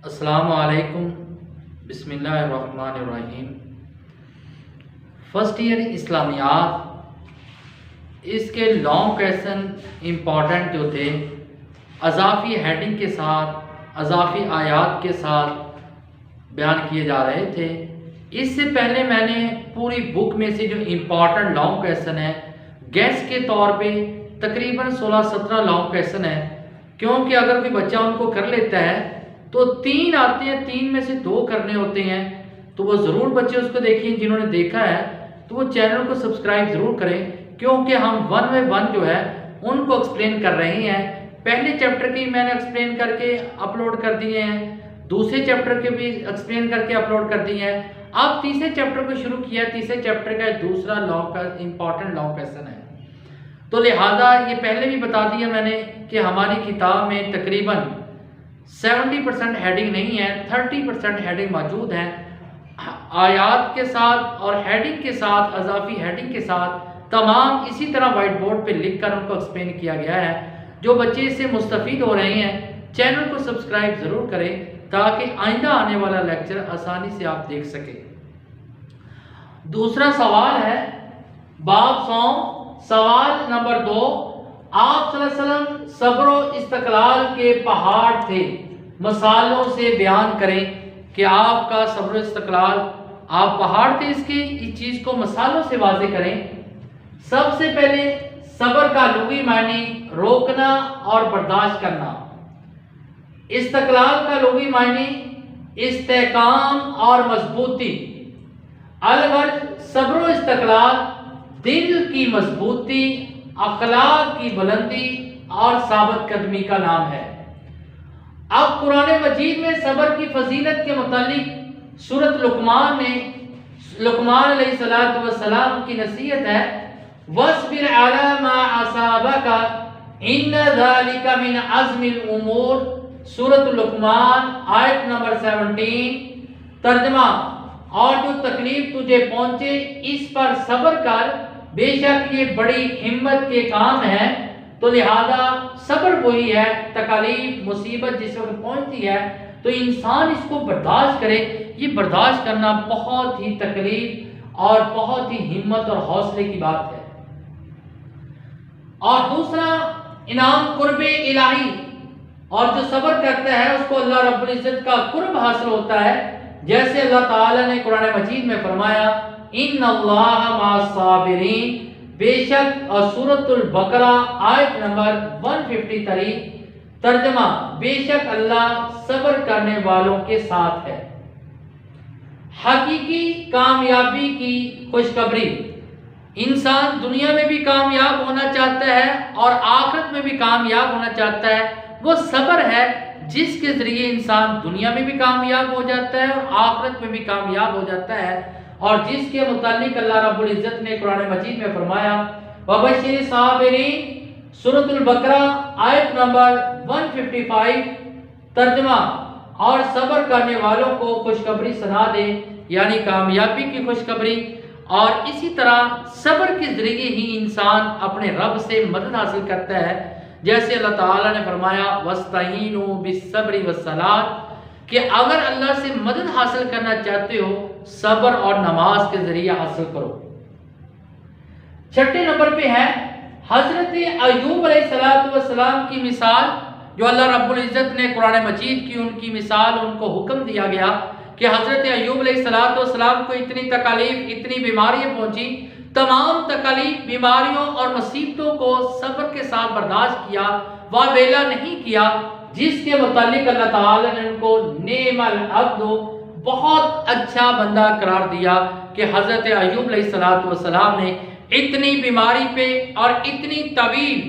अस्सलामु अलैकुम बिस्मिल्लाहिर्रहमानिर्रहीम। फर्स्ट ईयर इस्लामियात, इसके लॉन्ग क्वेश्चन इम्पॉर्टेंट जो थे अज़ाफ़ी हेडिंग के साथ, अज़ाफ़ी आयात के साथ बयान किए जा रहे थे। इससे पहले मैंने पूरी बुक में से जो इम्पॉर्टेंट लॉन्ग क्वेश्चन है गेस के तौर पे तकरीबन 16-17 लॉन्ग क्वेश्चन है, क्योंकि अगर कोई बच्चा उनको कर लेता है तो 3 आते हैं, 3 में से 2 करने होते हैं। तो वो ज़रूर बच्चे उसको देखिए, जिन्होंने देखा है तो वो चैनल को सब्सक्राइब ज़रूर करें, क्योंकि हम 1 बाय 1 जो है उनको एक्सप्लेन कर रहे हैं। पहले चैप्टर की मैंने एक्सप्लेन करके अपलोड कर दिए हैं, दूसरे चैप्टर के भी एक्सप्लेन करके अपलोड कर दिए हैं। अब तीसरे चैप्टर को शुरू किया। तीसरे चैप्टर का दूसरा लॉन्ग का इम्पॉर्टेंट लॉन्ग क्वेश्चन है, तो लिहाजा ये पहले भी बता दिया मैंने कि हमारी किताब में तकरीबन 70% हेडिंग नहीं है, 30% हेडिंग मौजूद है। आयात के साथ और हेडिंग के साथ, अज़ाफ़ी हेडिंग के साथ तमाम इसी तरह वाइट बोर्ड पे लिख कर उनको एक्सप्लेन किया गया है। जो बच्चे इससे मुस्तफ़ीद हो रहे हैं चैनल को सब्सक्राइब ज़रूर करें, ताकि आइंदा आने वाला लेक्चर आसानी से आप देख सकें। दूसरा सवाल है बाब 100, सवाल नंबर 2, आप सल्लल्लाहु अलैहि वसल्लम सब्र व इस्तक़लाल के पहाड़ थे, मिसालों से बयान करें कि आपका सब्र व इस्तक़लाल, आप पहाड़ थे, इसकी इस चीज़ को मिसालों से वाज़े करें। सबसे पहले सब्र का लुग़वी मानी रोकना और बर्दाश्त करना। इस्तक़लाल का लुग़वी मानी इस्तेकाम और मजबूती। अलगर्ज सब्र व इस्तक़लाल दिल की मजबूती, अखलाक की बुलंदी और साबित कदमी का नाम है। अब कुरान मजीद में सब्र की फजीलत के मुतालिक सूरत लुकमान में लुकमान अलैहिस्सलाम की नसीहत है, वस्बिर अला मा असाबका इन्न ज़ालिका मिन अज़्मिल उमूर। सूरत लुकमान आयत नंबर 17। तर्जमा, और जो तकलीफ तुझे पहुंचे इस पर सब्र कर, बेशक ये बड़ी हिम्मत के काम है। तो लिहाजा सब्र वही है, तकलीफ मुसीबत जिस वक्त पहुंचती है तो इंसान इसको बर्दाश्त करे। ये बर्दाश्त करना बहुत ही तकलीफ और बहुत ही हिम्मत और हौसले की बात है। और दूसरा इनाम कुर्बे इलाही, और जो सब्र करता है उसको अल्लाह रब्बुल इज्जत का कुर्ब हासिल होता है। जैसे अल्लाह ताला ने कुरान मजीद में फरमाया, इन्नल्लाह मअस-साबिरीन, बेशक, और सूरतुल बकरा आयत नंबर 153। तर्जमा, बेशक अल्लाह सब्र करने वालों के साथ है। हकीकी कामयाबी की खुशखबरी, इंसान दुनिया में भी कामयाब होना चाहता है और आखिरत में भी कामयाब होना चाहता है। वो सब्र है जिसके ज़रिए इंसान दुनिया में भी कामयाब हो जाता है और आखिरत में भी कामयाब हो जाता है। और जिसके मुतालिक अल्लाह रब्बुल इज़्ज़त ने कुरान मजीद में फरमाया, वबशिर साबिरीन, सूरतुल बकरा आयत नंबर 155। तर्जमा, और सब्र करने वालों को खुशखबरी सुना दे, यानी कामयाबी की खुशखबरी। और इसी तरह सब्र के ज़रिए ही इंसान अपने रब से मदद हासिल करता है। जैसे अल्लाह ताला ने फरमाया, वस्तईनु बिस्सब्रि वस्सलात, कि अगर अल्लाह से मदद हासिल करना चाहते हो सब्र और नमाज के जरिए हासिल करो। छठे नंबर पे है हजरत अय्यूब अलैहिस्सलाम की मिसाल, जो अल्लाह रब्बुल इज़्ज़त ने कुरान मजीद की उनकी मिसाल, उनको हुक्म दिया गया कि हजरत अय्यूब अलैहिस्सलाम को इतनी तकलीफ, इतनी बीमारियां पहुंची, तमाम तकलीफ, बीमारियों और मुसीबतों को सब्र के साथ बर्दाश्त किया, वह वेला नहीं किया, जिसके मुतालिक अल्लाह ताला ने उनको नेमल अब्दु, बहुत अच्छा बंदा करार दिया कि हजरत अय्यूब अलैहिस्सलाम ने इतनी बीमारी पे और इतनी तवील,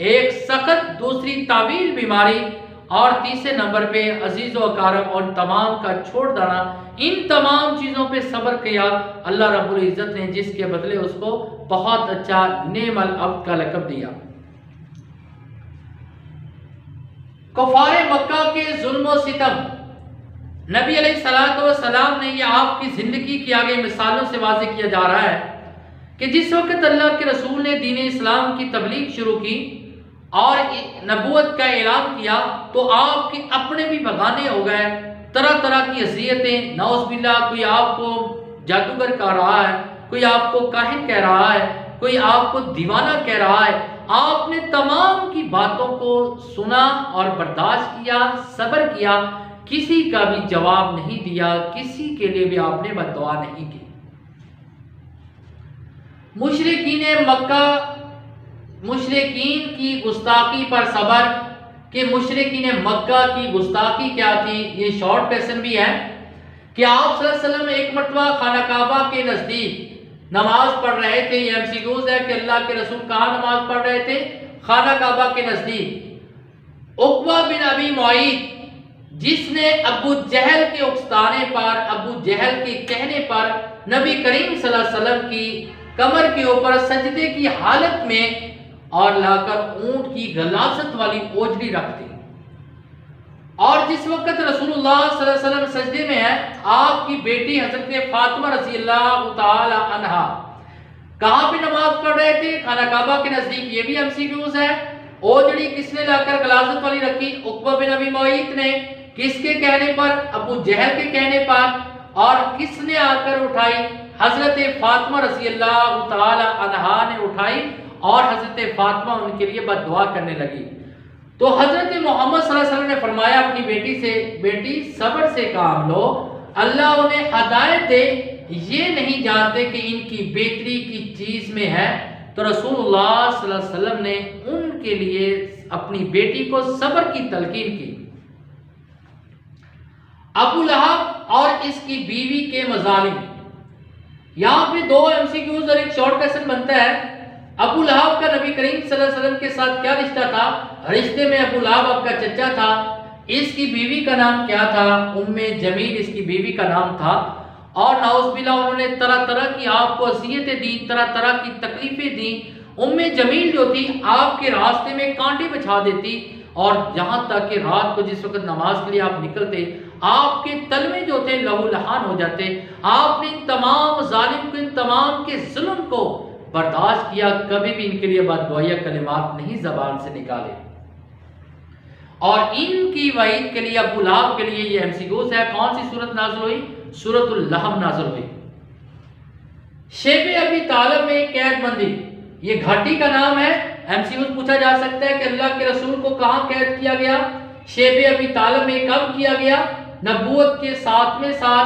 एक सख्त, दूसरी तावील बीमारी, और तीसरे नंबर पे अजीज़ व अकारम और तमाम का छोड़ देना, इन तमाम चीज़ों पे सब्र किया अल्लाह रब्बुल इज़्ज़त ने, जिसके बदले उसको बहुत अच्छा नेमल अब्द का लक़ब दिया। कुफ़ारे मक्का के जुल्म व सितम, नबी अलैहिस्सलाम ने यह आपकी ज़िंदगी की आगे मिसालों से वाज़ेह किया जा रहा है कि जिस वक्त अल्लाह के रसूल ने दीन इस्लाम की तबलीग शुरू की और नबूवत का ऐलान किया तो आपके अपने भी बगाने हो गए, तरह तरह की अज़ियतें, नौज़बिल्लाह, कोई आपको जादूगर कह रहा है, कोई आपको काहिन कह रहा है, कोई आपको दीवाना कह रहा है। आपने तमाम की बातों को सुना और बर्दाश्त किया, सब्र किया, किसी का भी जवाब नहीं दिया, किसी के लिए भी आपने बद्दुआ नहीं की। मुशरिकीन मक्का, मुशरिकीन की गुस्ताखी पर सब्र कि मुशरिकीन मक्का की गुस्ताखी क्या थी। ये शॉर्ट क्वेश्चन भी है कि आप सल्लल्लाहु अलैहि वसल्लम एक मरतबा खाना काबा के नज़दीक नमाज पढ़ रहे थे। ये एमसीक्यूज है कि अल्लाह के रसूल कहाँ नमाज पढ़ रहे थे? खाना काबा के नज़दीक। उक़बा बिन अबी मुआइद, जिसने अबू जहल के उकसाने पर, अबू जहल के कहने पर नबी करीम सल्लल्लाहु अलैहि वसल्लम की कमर के ऊपर सजदे की हालत में और लाकर ऊंट की गलासत वाली ओजड़ी रख दी। और जिस वक्त रसूलुल्लाह सल्लल्लाहु अलैहि वसल्लम सजदे में है, आपकी बेटी हजरत फातिमा रज़ियल्लाहु ताला अन्हा कहाँ पे नमाज पढ़ रहे थे? खाना काबा के नजदीक। ये भी एमसीक्यूज है। ओजड़ी किसने लाकर गलासत वाली रखी? उक़बा बिन अबी मुआइद ने। किसके कहने पर? अबू जहल के कहने पर। और किसने आकर उठाई? हजरत फातिमा रज़ियल्लाहु ताला अन्हा ने उठाई और हजरत फातिमा उनके लिए बद्दुआ करने लगी। तो हजरत मोहम्मद सल्लल्लाहु अलैहि वसल्लम ने फरमाया अपनी बेटी से, बेटी सब्र से काम लो, अल्लाह उन्हें हदायत दे, ये नहीं जानते कि इनकी बेहतरी की चीज में है। तो रसूलुल्लाह सल्लल्लाहु अलैहि वसल्लम ने उनके लिए अपनी बेटी को सब्र की तलकीन की। अबू लहब और इसकी बीवी के मजालिम, यहाँ पे दो एमसीक्यूज और एक शॉर्ट क्वेश्चन बनता है। अबू लहब का नबी करीम सल्लल्लाहु अलैहि वसल्लम के साथ क्या रिश्ता था? रिश्ते में अबू लहब आपका चचा था। इसकी बीवी का नाम क्या था? उम्मे जमील इसकी बीवी का नाम था। और नाउज़ुबिल्लाह उन्होंने तरह तरह की आपको अज़ियतें दी, तरह तरह की तकलीफें दी। उम्मे जमील जो थी आपके रास्ते में कांटे बिछा देती, और जहां तक कि रात को जिस वक्त नमाज के लिए आप निकलते, आपके तलवे जो थे लहू लहान हो जाते। आपने इन तमाम जालिम को, इन तमाम के जुल्म को बर्दाश्त किया, कभी भी इनके लिए बददुआ कलिमात नहीं जबान से निकाले। और इनकी वईद के लिए, अबू लहब के लिए ये एमसीक्यूज है। कौन सी सूरत नाज़िल हुई? सूरतुल लहब नाज़िल हुई। शेब अबी तालिब में कैदबंदी, ये घाटी का नाम है। एमसीक्यूज पूछा जा सकता है कि अल्लाह के रसूल को कहां कैद किया गया? शेब अबी तालिब में कब किया गया? नबूवत के 7वें साल।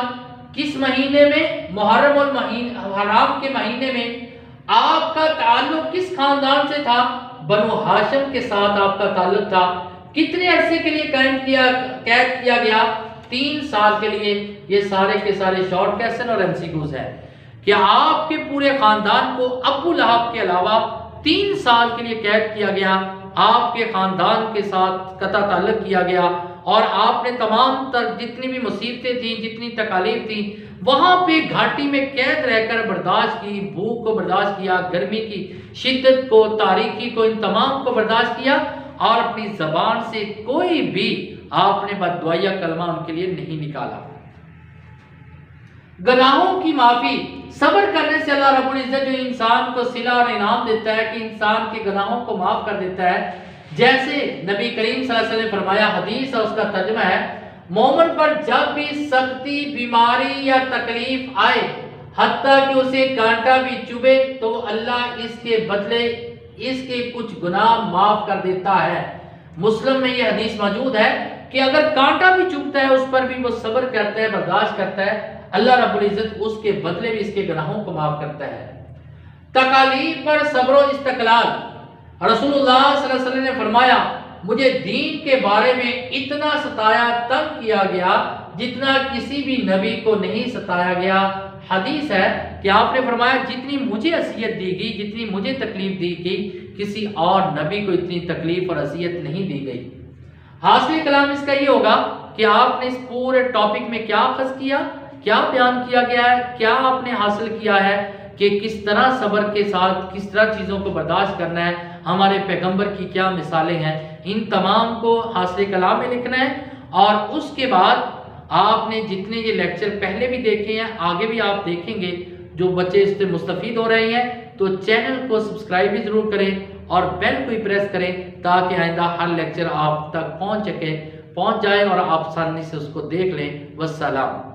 किस महीने में? मुहर्रम और हराम के महीने में। आपका ताल्लुक किस खानदान से था? बनु हाशिम के साथ आपका ताल्लुक था। कितने अरसे के लिए कैद किया गया? 3 साल के लिए। ये सारे के सारे शॉर्ट क्वेश्चन और एमसीक्यूज है कि आपके पूरे खानदान को अबू लहब के अलावा 3 साल के लिए कैद किया गया। आपके खानदान के साथ कता ताल्लुक किया गया, और आपने तमाम जितनी भी मुसीबतें थी, जितनी तकालीफ थी, वहां पे घाटी में कैद रहकर बर्दाश्त की। भूख को बर्दाश्त किया, गर्मी की शिद्दत को, तारीकी को, इन तमाम को बर्दाश्त किया, और अपनी जबान से कोई भी आपने बददुआ कलमा उनके लिए नहीं निकाला। गुनाहों की माफी, सब्र करने से अल्लाह रब्बुल इज्जत जो इंसान को सिला और इनाम देता है कि इंसान के गुनाहों को माफ कर देता है। जैसे नबी करीम सल्लल्लाहु अलैहि वसल्लम ने फरमाया, हदीस और उसका तर्जुमा है, मोमिन पर जब भी सख्ती, बीमारी या तकलीफ आए, हत्ता कि उसे कांटा भी चुभे, तो अल्लाह इसके बदले इसके कुछ गुनाह माफ कर देता है। मुस्लिम में यह हदीस मौजूद है कि अगर कांटा भी चुभता है उस पर भी वो सब्र करता है, बर्दाश्त करता है, अल्लाह रब्बुल इज्जत उसके बदले भी इसके गुनाहों को माफ करता है। तकालीफ पर सब्र व इस्तकलाल, रसूलुल्लाह सल्लल्लाहु अलैहि वसल्लम ने फरमाया, मुझे दीन के बारे में इतना सताया, तंग किया गया जितना किसी भी नबी को नहीं सताया गया। हदीस है कि आपने फरमाया, जितनी मुझे असियत दी गई, जितनी मुझे तकलीफ दी गई, किसी और नबी को इतनी तकलीफ और असियत नहीं दी गई। हासिल कलाम इसका ये होगा कि आपने इस पूरे टॉपिक में क्या अखज़ किया, क्या बयान किया गया है, क्या आपने हासिल किया है कि किस तरह सब्र के साथ किस तरह चीज़ों को बर्दाश्त करना है, हमारे पैगंबर की क्या मिसालें हैं, इन तमाम को हासिल कलाम में लिखना है। और उसके बाद आपने जितने ये लेक्चर पहले भी देखे हैं, आगे भी आप देखेंगे, जो बच्चे इससे मुस्तफ़ीद हो रहे हैं, तो चैनल को सब्सक्राइब भी ज़रूर करें और बेल को ही प्रेस करें ताकि आइंदा हर लेक्चर आप तक पहुंच सके। पहुंच जाए और आप आसानी से उसको देख लें। वस्सलाम।